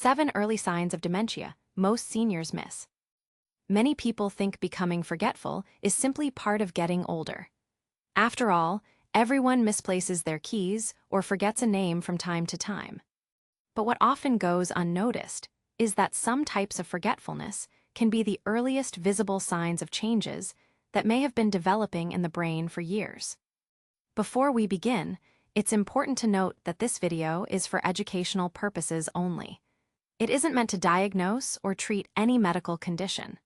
7 early signs of dementia most seniors miss. Many people think becoming forgetful is simply part of getting older. After all, everyone misplaces their keys or forgets a name from time to time. But what often goes unnoticed is that some types of forgetfulness can be the earliest visible signs of changes that may have been developing in the brain for years. Before we begin, it's important to note that this video is for educational purposes only. It isn't meant to diagnose or treat any medical condition.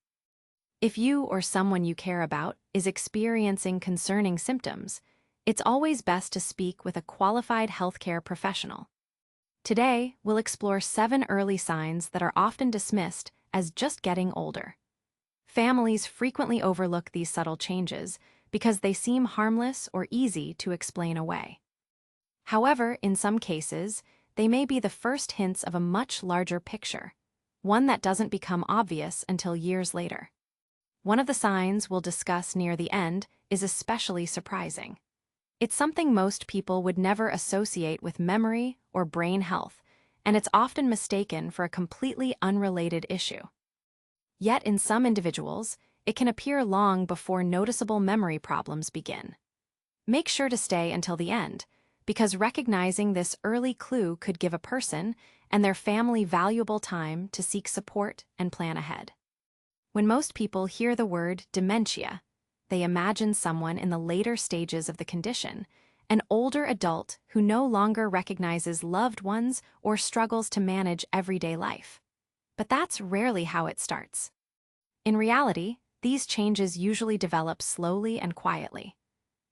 If you or someone you care about is experiencing concerning symptoms, it's always best to speak with a qualified healthcare professional. Today, we'll explore 7 early signs that are often dismissed as just getting older. Families frequently overlook these subtle changes because they seem harmless or easy to explain away. However, in some cases, they may be the first hints of a much larger picture, one that doesn't become obvious until years later. One of the signs we'll discuss near the end is especially surprising. It's something most people would never associate with memory or brain health, and it's often mistaken for a completely unrelated issue. Yet in some individuals, it can appear long before noticeable memory problems begin. Make sure to stay until the end, because recognizing this early clue could give a person and their family valuable time to seek support and plan ahead. When most people hear the word dementia, they imagine someone in the later stages of the condition, an older adult who no longer recognizes loved ones or struggles to manage everyday life. But that's rarely how it starts. In reality, these changes usually develop slowly and quietly.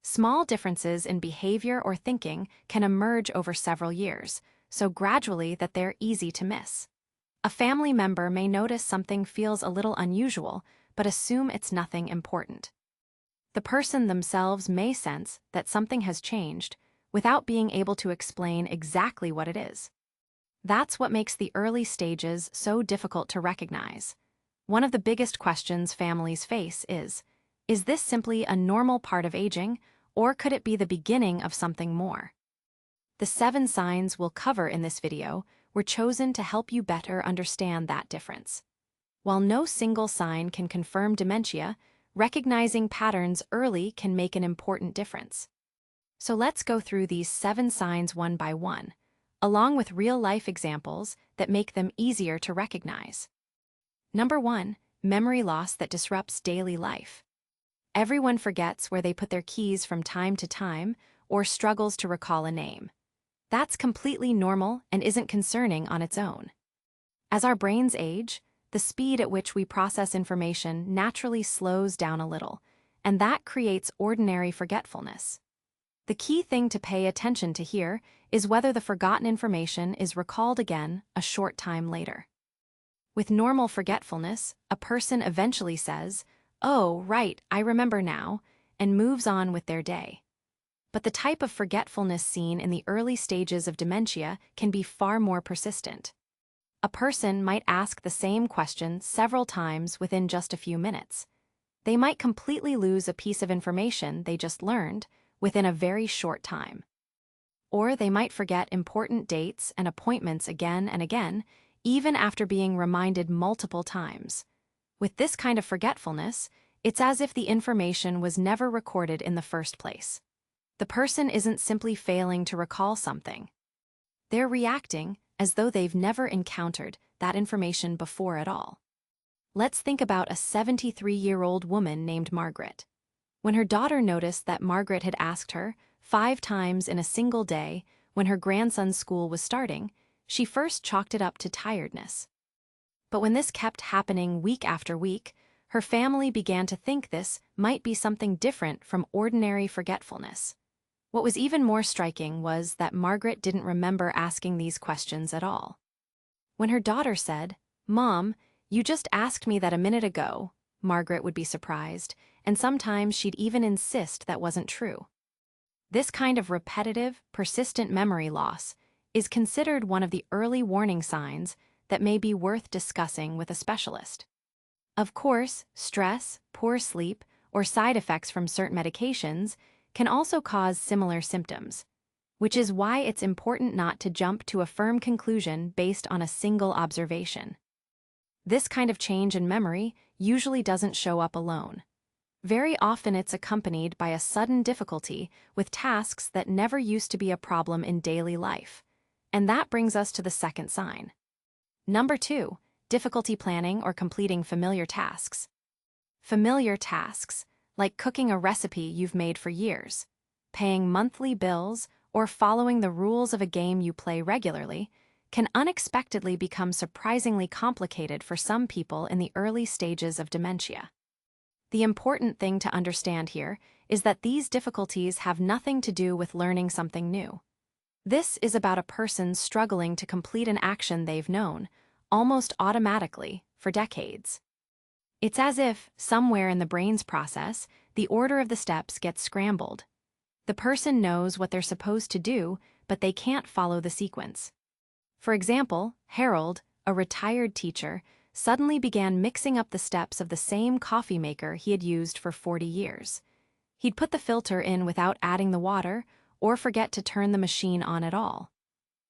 Small differences in behavior or thinking can emerge over several years, so gradually that they're easy to miss. A family member may notice something feels a little unusual, but assume it's nothing important. The person themselves may sense that something has changed without being able to explain exactly what it is. That's what makes the early stages so difficult to recognize. One of the biggest questions families face is this simply a normal part of aging, or could it be the beginning of something more? The 7 signs we'll cover in this video were chosen to help you better understand that difference. While no single sign can confirm dementia, recognizing patterns early can make an important difference. So let's go through these 7 signs one by one, along with real-life examples that make them easier to recognize. Number 1, memory loss that disrupts daily life. Everyone forgets where they put their keys from time to time or struggles to recall a name. That's completely normal and isn't concerning on its own. As our brains age, the speed at which we process information naturally slows down a little, and that creates ordinary forgetfulness. The key thing to pay attention to here is whether the forgotten information is recalled again a short time later. With normal forgetfulness, a person eventually says, "Oh, right, I remember now," and moves on with their day. But the type of forgetfulness seen in the early stages of dementia can be far more persistent. A person might ask the same question several times within just a few minutes. They might completely lose a piece of information they just learned within a very short time. Or they might forget important dates and appointments again and again, even after being reminded multiple times. With this kind of forgetfulness, it's as if the information was never recorded in the first place. The person isn't simply failing to recall something. They're reacting as though they've never encountered that information before at all. Let's think about a 73-year-old woman named Margaret. When her daughter noticed that Margaret had asked her 5 times in a single day when her grandson's school was starting, she first chalked it up to tiredness. But when this kept happening week after week, her family began to think this might be something different from ordinary forgetfulness. What was even more striking was that Margaret didn't remember asking these questions at all. When her daughter said, "Mom, you just asked me that a minute ago," Margaret would be surprised, and sometimes she'd even insist that wasn't true. This kind of repetitive, persistent memory loss is considered one of the early warning signs that may be worth discussing with a specialist. Of course, stress, poor sleep, or side effects from certain medications can also cause similar symptoms. which is why it's important not to jump to a firm conclusion based on a single observation. This kind of change in memory usually doesn't show up alone. Very often it's accompanied by a sudden difficulty with tasks that never used to be a problem in daily life. And that brings us to the second sign. Number 2, difficulty planning or completing familiar tasks. Familiar tasks, like cooking a recipe you've made for years, paying monthly bills, or following the rules of a game you play regularly, can unexpectedly become surprisingly complicated for some people in the early stages of dementia. The important thing to understand here is that these difficulties have nothing to do with learning something new. This is about a person struggling to complete an action they've known, almost automatically, for decades. It's as if, somewhere in the brain's process, the order of the steps gets scrambled. The person knows what they're supposed to do, but they can't follow the sequence. For example, Harold, a retired teacher, suddenly began mixing up the steps of the same coffee maker he had used for 40 years. He'd put the filter in without adding the water, or forget to turn the machine on at all.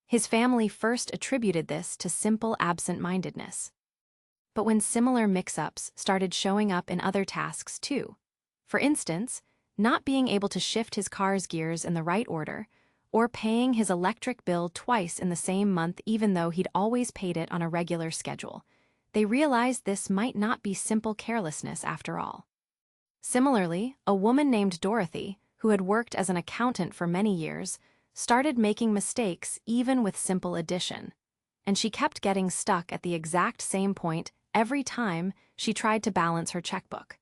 His family first attributed this to simple absent-mindedness. But when similar mix-ups started showing up in other tasks too, for instance, not being able to shift his car's gears in the right order, or paying his electric bill twice in the same month even though he'd always paid it on a regular schedule, they realized this might not be simple carelessness after all. Similarly, a woman named Dorothy, who had worked as an accountant for many years, started making mistakes even with simple addition, and she kept getting stuck at the exact same point every time she tried to balance her checkbook.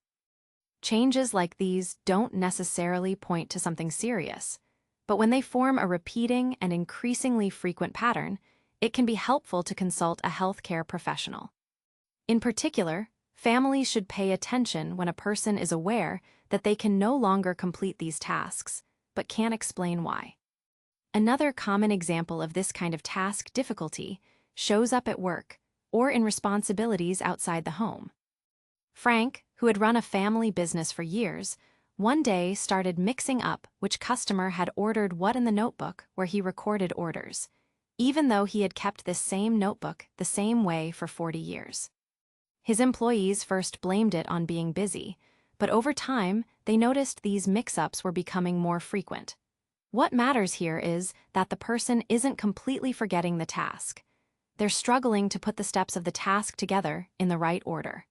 Changes like these don't necessarily point to something serious, but when they form a repeating and increasingly frequent pattern, it can be helpful to consult a healthcare professional. In particular, families should pay attention when a person is aware that they can no longer complete these tasks, but can't explain why. Another common example of this kind of task difficulty shows up at work or in responsibilities outside the home. Frank, who had run a family business for years, one day started mixing up which customer had ordered what in the notebook where he recorded orders, even though he had kept this same notebook the same way for 40 years. His employees first blamed it on being busy, but over time they noticed these mix-ups were becoming more frequent. What matters here is that the person isn't completely forgetting the task. They're struggling to put the steps of the task together in the right order.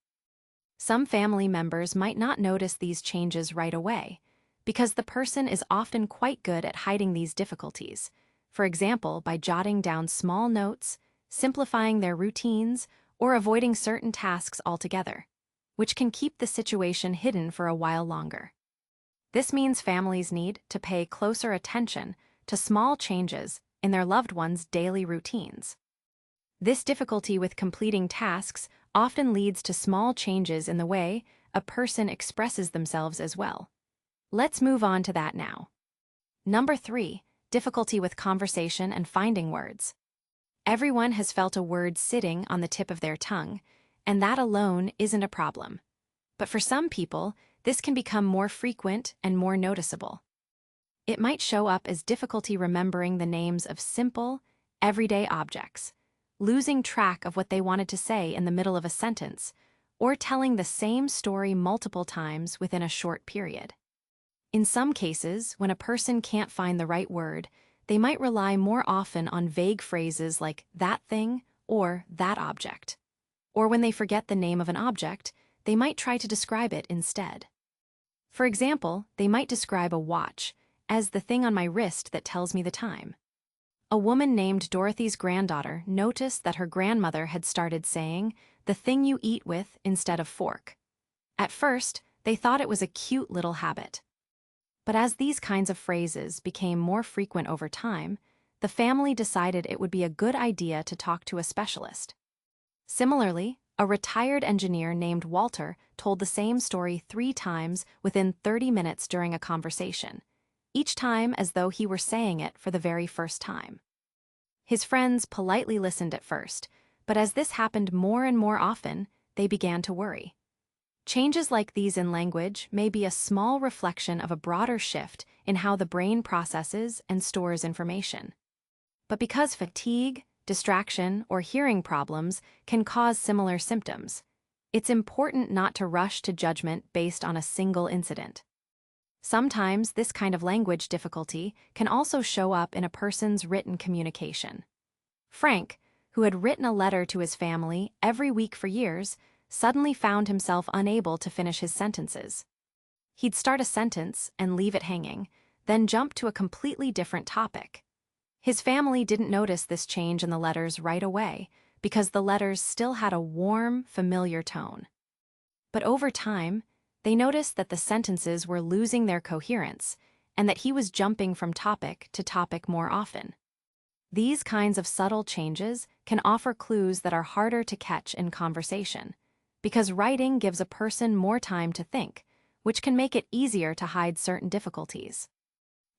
Some family members might not notice these changes right away, because the person is often quite good at hiding these difficulties, for example by jotting down small notes, simplifying their routines, or avoiding certain tasks altogether, which can keep the situation hidden for a while longer. This means families need to pay closer attention to small changes in their loved ones' daily routines. This difficulty with completing tasks often leads to small changes in the way a person expresses themselves as well. Let's move on to that now. Number 3, difficulty with conversation and finding words. Everyone has felt a word sitting on the tip of their tongue, and that alone isn't a problem. But for some people, this can become more frequent and more noticeable. It might show up as difficulty remembering the names of simple, everyday objects, losing track of what they wanted to say in the middle of a sentence, or telling the same story multiple times within a short period. In some cases, when a person can't find the right word, they might rely more often on vague phrases like that thing or that object. Or when they forget the name of an object, they might try to describe it instead. For example, they might describe a watch as the thing on my wrist that tells me the time. A woman named Dorothy's granddaughter noticed that her grandmother had started saying, "the thing you eat with" instead of fork. At first, they thought it was a cute little habit. But as these kinds of phrases became more frequent over time, the family decided it would be a good idea to talk to a specialist. Similarly, a retired engineer named Walter told the same story 3 times within 30 minutes during a conversation, each time as though he were saying it for the very first time. His friends politely listened at first, but as this happened more and more often, they began to worry. Changes like these in language may be a small reflection of a broader shift in how the brain processes and stores information. But because fatigue, distraction, or hearing problems can cause similar symptoms, it's important not to rush to judgment based on a single incident. Sometimes this kind of language difficulty can also show up in a person's written communication. Frank, who had written a letter to his family every week for years, suddenly found himself unable to finish his sentences. He'd start a sentence and leave it hanging, then jump to a completely different topic. His family didn't notice this change in the letters right away because the letters still had a warm, familiar tone. But over time, they noticed that the sentences were losing their coherence and that he was jumping from topic to topic more often. These kinds of subtle changes can offer clues that are harder to catch in conversation, because writing gives a person more time to think, which can make it easier to hide certain difficulties.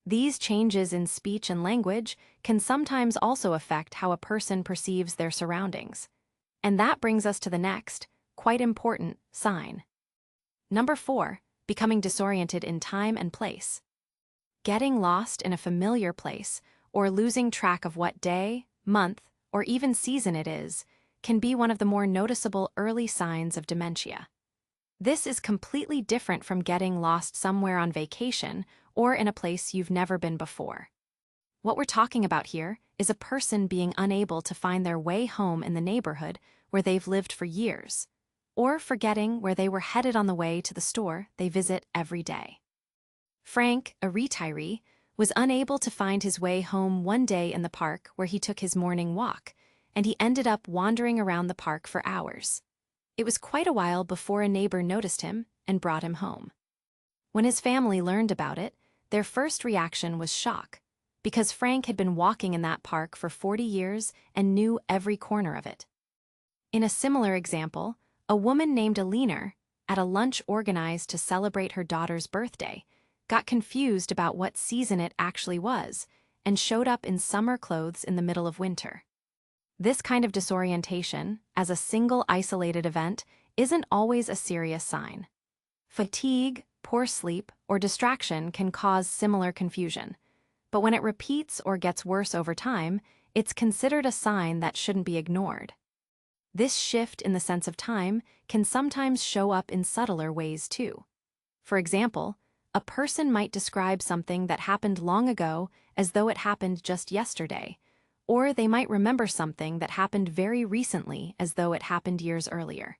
These changes in speech and language can sometimes also affect how a person perceives their surroundings. And that brings us to the next, quite important, sign. Number 4, becoming disoriented in time and place. Getting lost in a familiar place or losing track of what day, month, or even season it is can be one of the more noticeable early signs of dementia. This is completely different from getting lost somewhere on vacation or in a place you've never been before. What we're talking about here is a person being unable to find their way home in the neighborhood where they've lived for years, or forgetting where they were headed on the way to the store they visit every day. Frank, a retiree, was unable to find his way home one day in the park where he took his morning walk, and he ended up wandering around the park for hours. It was quite a while before a neighbor noticed him and brought him home. When his family learned about it, their first reaction was shock, because Frank had been walking in that park for 40 years and knew every corner of it. In a similar example, a woman named Alina, at a lunch organized to celebrate her daughter's birthday, got confused about what season it actually was and showed up in summer clothes in the middle of winter. This kind of disorientation, as a single isolated event, isn't always a serious sign. Fatigue, poor sleep, or distraction can cause similar confusion, but when it repeats or gets worse over time, it's considered a sign that shouldn't be ignored. This shift in the sense of time can sometimes show up in subtler ways too. For example, a person might describe something that happened long ago as though it happened just yesterday, or they might remember something that happened very recently as though it happened years earlier.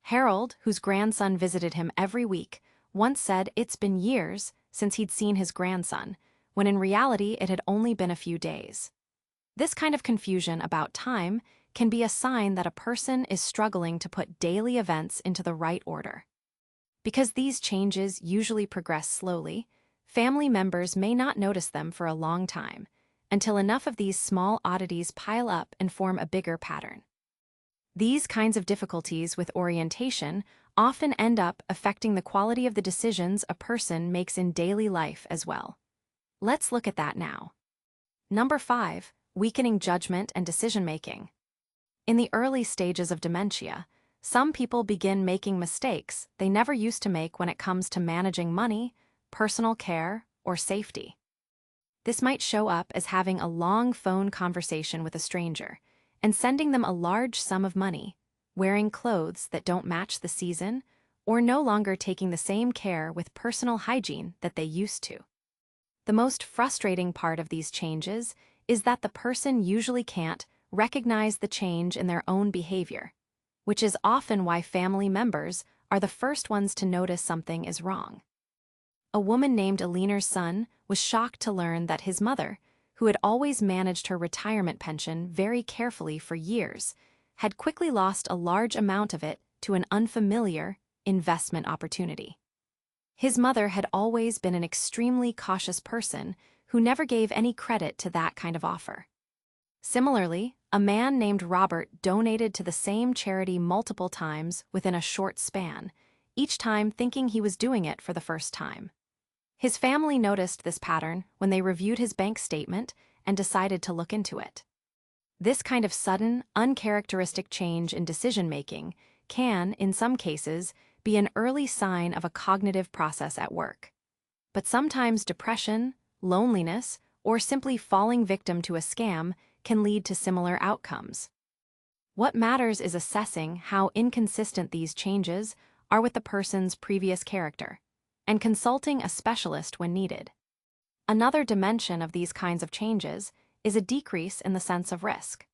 Harold, whose grandson visited him every week, once said it's been years since he'd seen his grandson, when in reality it had only been a few days. This kind of confusion about time can be a sign that a person is struggling to put daily events into the right order. Because these changes usually progress slowly, family members may not notice them for a long time, until enough of these small oddities pile up and form a bigger pattern. These kinds of difficulties with orientation often end up affecting the quality of the decisions a person makes in daily life as well. Let's look at that now. Number 5, weakening judgment and decision-making. In the early stages of dementia, some people begin making mistakes they never used to make when it comes to managing money, personal care, or safety. This might show up as having a long phone conversation with a stranger and sending them a large sum of money, wearing clothes that don't match the season, or no longer taking the same care with personal hygiene that they used to. The most frustrating part of these changes is that the person usually can't recognize the change in their own behavior, which is often why family members are the first ones to notice something is wrong. A woman named Alina's son was shocked to learn that his mother, who had always managed her retirement pension very carefully for years, had quickly lost a large amount of it to an unfamiliar investment opportunity. His mother had always been an extremely cautious person who never gave any credit to that kind of offer. Similarly, a man named Robert donated to the same charity multiple times within a short span, each time thinking he was doing it for the first time. His family noticed this pattern when they reviewed his bank statement and decided to look into it. This kind of sudden, uncharacteristic change in decision-making can, in some cases, be an early sign of a cognitive process at work. But sometimes depression, loneliness, or simply falling victim to a scam can lead to similar outcomes. What matters is assessing how inconsistent these changes are with the person's previous character, and consulting a specialist when needed. Another dimension of these kinds of changes is a decrease in the sense of risk.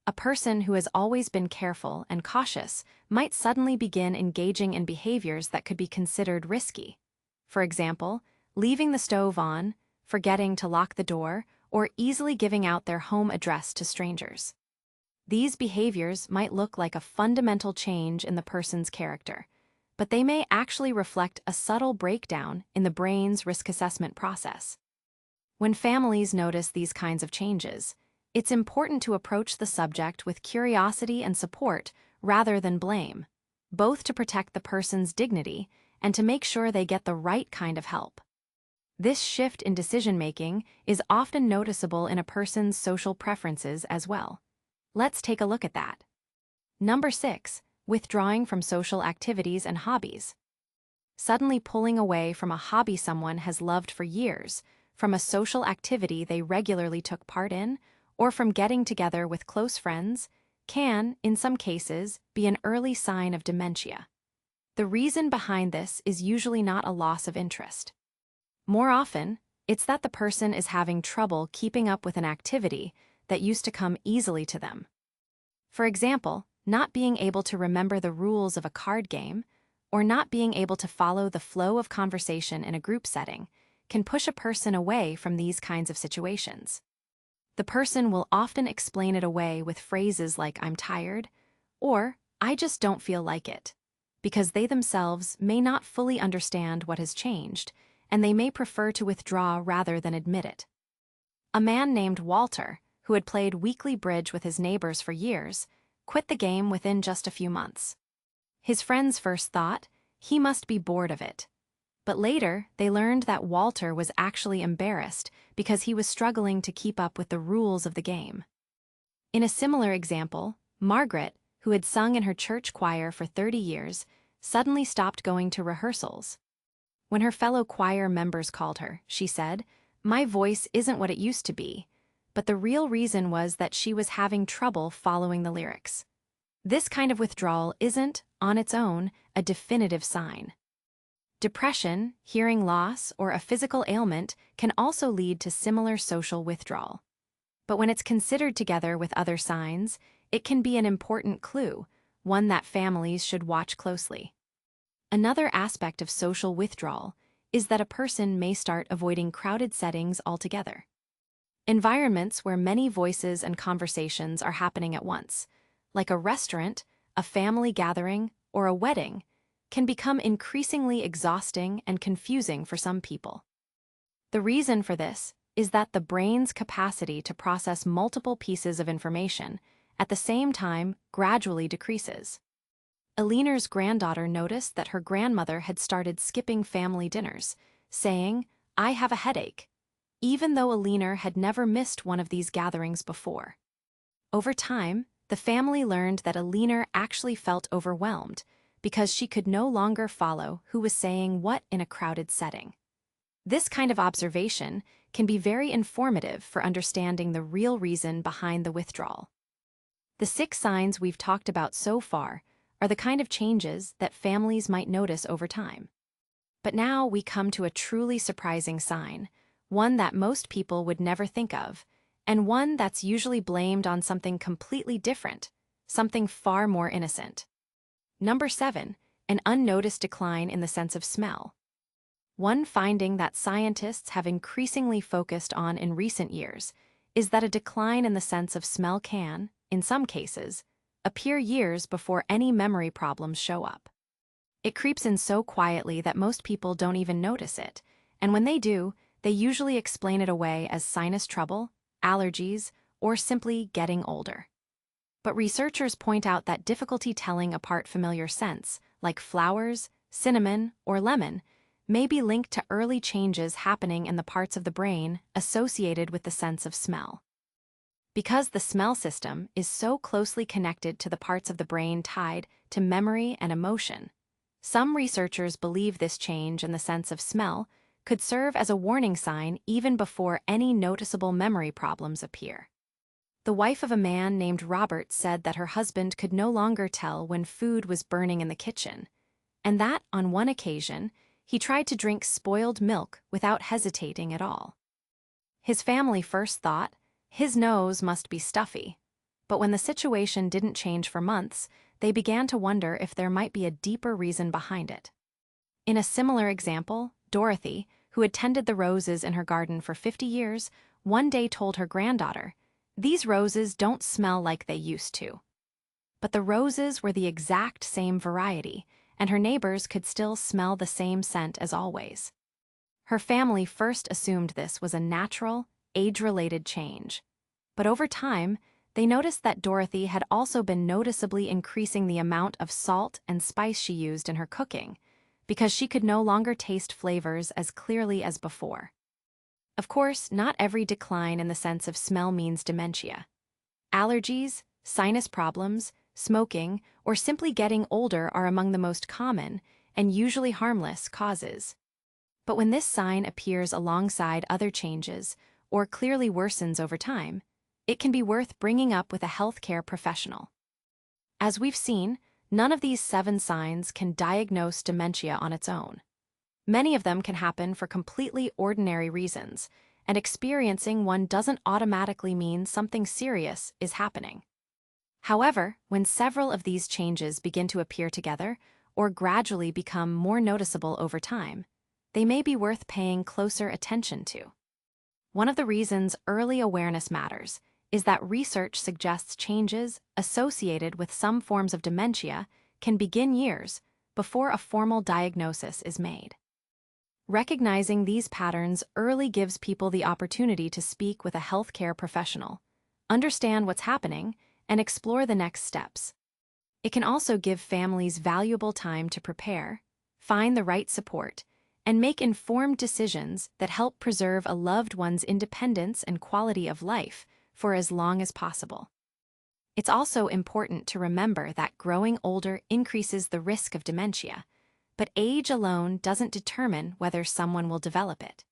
A person who has always been careful and cautious might suddenly begin engaging in behaviors that could be considered risky. For example, leaving the stove on, forgetting to lock the door, or easily giving out their home address to strangers. These behaviors might look like a fundamental change in the person's character, but they may actually reflect a subtle breakdown in the brain's risk assessment process. When families notice these kinds of changes, it's important to approach the subject with curiosity and support rather than blame, both to protect the person's dignity and to make sure they get the right kind of help. This shift in decision-making is often noticeable in a person's social preferences as well. Let's take a look at that. Number 6. Withdrawing from social activities and hobbies. Suddenly pulling away from a hobby someone has loved for years, from a social activity they regularly took part in, or from getting together with close friends, can, in some cases, be an early sign of dementia. The reason behind this is usually not a loss of interest. More often, it's that the person is having trouble keeping up with an activity that used to come easily to them. For example, not being able to remember the rules of a card game, or not being able to follow the flow of conversation in a group setting, can push a person away from these kinds of situations. The person will often explain it away with phrases like "I'm tired," or "I just don't feel like it," because they themselves may not fully understand what has changed, and they may prefer to withdraw rather than admit it. A man named Walter, who had played weekly bridge with his neighbors for years, quit the game within just a few months. His friends first thought he must be bored of it. But later, they learned that Walter was actually embarrassed because he was struggling to keep up with the rules of the game. In a similar example, Margaret, who had sung in her church choir for 30 years, suddenly stopped going to rehearsals. When her fellow choir members called her, she said, "My voice isn't what it used to be," but the real reason was that she was having trouble following the lyrics. This kind of withdrawal isn't, on its own, a definitive sign. Depression, hearing loss, or a physical ailment can also lead to similar social withdrawal. But when it's considered together with other signs, it can be an important clue, one that families should watch closely. Another aspect of social withdrawal is that a person may start avoiding crowded settings altogether. Environments where many voices and conversations are happening at once, like a restaurant, a family gathering, or a wedding, can become increasingly exhausting and confusing for some people. The reason for this is that the brain's capacity to process multiple pieces of information at the same time gradually decreases. Eliner's granddaughter noticed that her grandmother had started skipping family dinners, saying, "I have a headache," even though Eliner had never missed one of these gatherings before. Over time, the family learned that Eliner actually felt overwhelmed because she could no longer follow who was saying what in a crowded setting. This kind of observation can be very informative for understanding the real reason behind the withdrawal. The 6 signs we've talked about so far are the kind of changes that families might notice over time. But now we come to a truly surprising sign, one that most people would never think of, and one that's usually blamed on something completely different, something far more innocent. Number 7, an unnoticed decline in the sense of smell. One finding that scientists have increasingly focused on in recent years is that a decline in the sense of smell can, in some cases, appear years before any memory problems show up. It creeps in so quietly that most people don't even notice it, and when they do, they usually explain it away as sinus trouble, allergies, or simply getting older. But researchers point out that difficulty telling apart familiar scents, like flowers, cinnamon, or lemon, may be linked to early changes happening in the parts of the brain associated with the sense of smell. Because the smell system is so closely connected to the parts of the brain tied to memory and emotion, some researchers believe this change in the sense of smell could serve as a warning sign even before any noticeable memory problems appear. The wife of a man named Robert said that her husband could no longer tell when food was burning in the kitchen, and that, on one occasion, he tried to drink spoiled milk without hesitating at all. His family first thought, his nose must be stuffy, but when the situation didn't change for months, they began to wonder if there might be a deeper reason behind it. In a similar example, Dorothy, who had tended the roses in her garden for 50 years, one day told her granddaughter, "These roses don't smell like they used to." But the roses were the exact same variety, and her neighbors could still smell the same scent as always. Her family first assumed this was a natural, age-related change. But over time, they noticed that Dorothy had also been noticeably increasing the amount of salt and spice she used in her cooking, because she could no longer taste flavors as clearly as before. Of course, not every decline in the sense of smell means dementia. Allergies, sinus problems, smoking, or simply getting older are among the most common, and usually harmless, causes. But when this sign appears alongside other changes, or clearly worsens over time, it can be worth bringing up with a healthcare professional. As we've seen, none of these 7 signs can diagnose dementia on its own. Many of them can happen for completely ordinary reasons, and experiencing one doesn't automatically mean something serious is happening. However, when several of these changes begin to appear together, or gradually become more noticeable over time, they may be worth paying closer attention to. One of the reasons early awareness matters is that research suggests changes associated with some forms of dementia can begin years before a formal diagnosis is made. Recognizing these patterns early gives people the opportunity to speak with a healthcare professional, understand what's happening, and explore the next steps. It can also give families valuable time to prepare, find the right support, and make informed decisions that help preserve a loved one's independence and quality of life for as long as possible. It's also important to remember that growing older increases the risk of dementia, but age alone doesn't determine whether someone will develop it.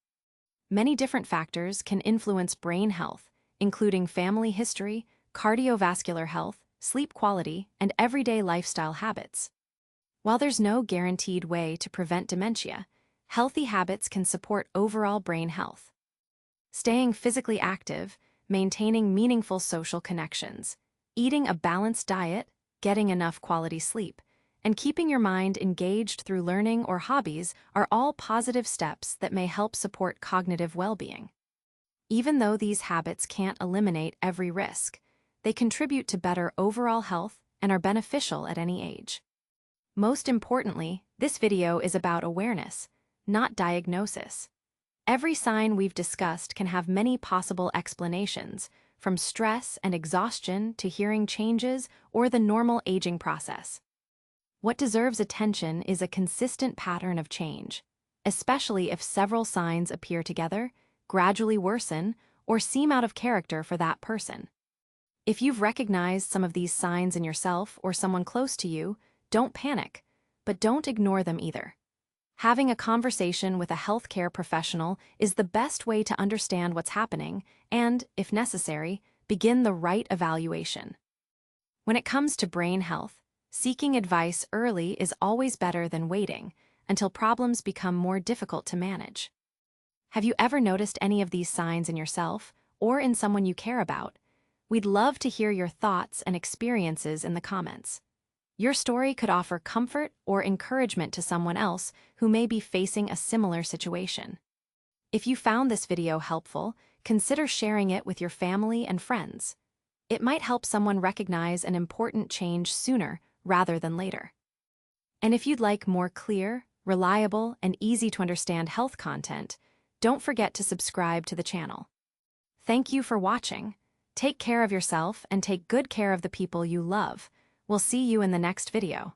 Many different factors can influence brain health, including family history, cardiovascular health, sleep quality, and everyday lifestyle habits. While there's no guaranteed way to prevent dementia, healthy habits can support overall brain health. Staying physically active, maintaining meaningful social connections, eating a balanced diet, getting enough quality sleep, and keeping your mind engaged through learning or hobbies are all positive steps that may help support cognitive well-being. Even though these habits can't eliminate every risk, they contribute to better overall health and are beneficial at any age. Most importantly, this video is about awareness, not diagnosis. Every sign we've discussed can have many possible explanations, from stress and exhaustion to hearing changes or the normal aging process. What deserves attention is a consistent pattern of change, especially if several signs appear together, gradually worsen, or seem out of character for that person. If you've recognized some of these signs in yourself or someone close to you, don't panic, but don't ignore them either. Having a conversation with a healthcare professional is the best way to understand what's happening and, if necessary, begin the right evaluation. When it comes to brain health, seeking advice early is always better than waiting until problems become more difficult to manage. Have you ever noticed any of these signs in yourself or in someone you care about? We'd love to hear your thoughts and experiences in the comments. Your story could offer comfort or encouragement to someone else who may be facing a similar situation. If you found this video helpful, consider sharing it with your family and friends. It might help someone recognize an important change sooner rather than later. And if you'd like more clear, reliable, and easy-to-understand health content, don't forget to subscribe to the channel. Thank you for watching. Take care of yourself and take good care of the people you love. We'll see you in the next video.